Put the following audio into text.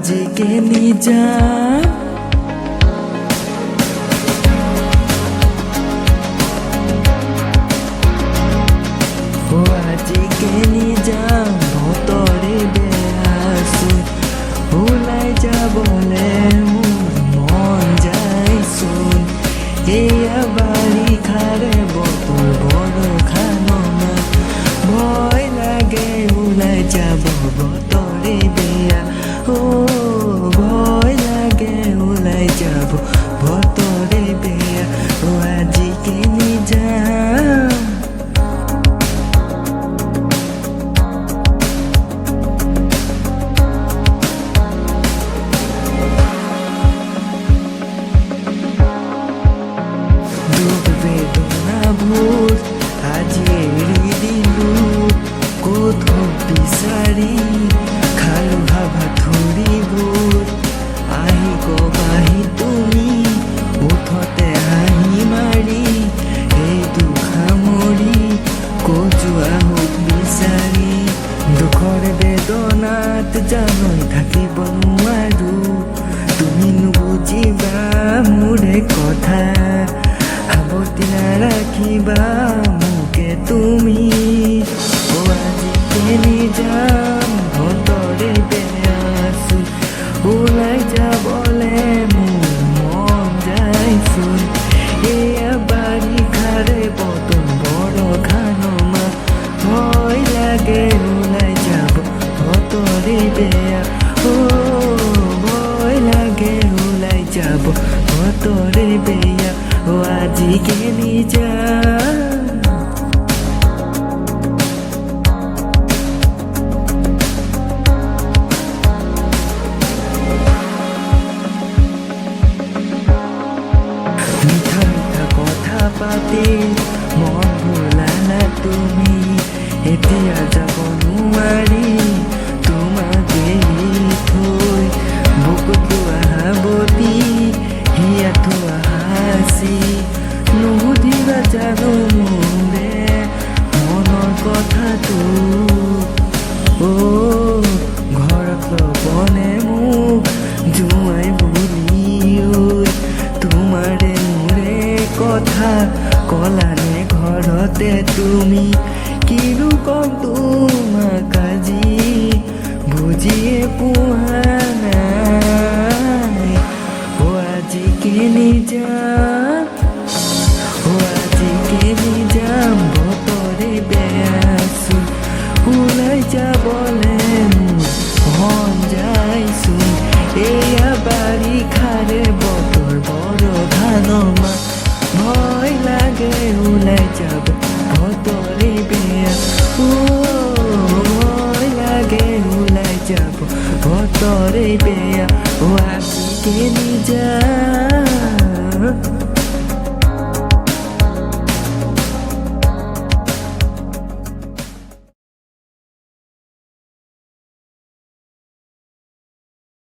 আজিকে নিজা আজিকে নিজাম ভতরে বেয়াছো ওলাই যাবলে মোৰ মন যাইছোন এয়া বাৰিষাৰে বতৰ বৰষা নমা ভয় লাগে ওলাই যাব বতরে বেয়া ভয় লাগে ওলাই যাব বতরে বেয়া আজিকে নিজাম বেদনাবোৰ আজি এৰি দিলো ক'ত বিচাৰি খালো হাবাথুৰিবোৰ আহি কবাহি তুমি উঠতে হাঁহি মাৰি এই দুখ সামৰি ক'ত যোৱা মোক বিচাৰি দুখৰ বেদনাত জানৈ থাকিব নোৱাৰো তুমি নুবুজিবা মোৰে কথা সাৱতি নাৰাখিবা মোকে তুমি আজিকে নিজাম ভতৰে বেয়াছো ওলাই যাবলে মোৰ মন যাইছোন এয়া বাৰিষাৰে বতৰ বৰষা নমা ভয় লাগে ওলাই যাব ভতৰে বেয়া ভয় লাগে ওলাই যাব ভতরে বেয়া আজিকে নিজা মিঠা মিঠা কথা পাতি মন ভোলালা তুমি এতিয়া যাব নোৱাৰি তোমাক এৰি থৈ বুকুত লোৱা সাৱতি হিয়া থোৱা হাঁচি নুসুধিবা জানো মোৰে মনৰ কথাটো ঘৰত ল'বনে মোক জোঁৱাই বুলি তোমাৰে মোৰে কথা কলানে ঘৰতে তুমি কিনো কম তোমাক আজি বুজিয়ে পোৱা নাই আজিকে নিজাম আজিকে নিজাম বতরে বেয়াছো ওলাই যাবলে মন যাইছোন এয়া বাৰিষাৰে বতৰ বৰষা নমা ভয় লাগে ওলাই যাব বতরে বেয়া ভয় লাগে ওলাই যাব বতরে বেয়া আজিকে নিজাম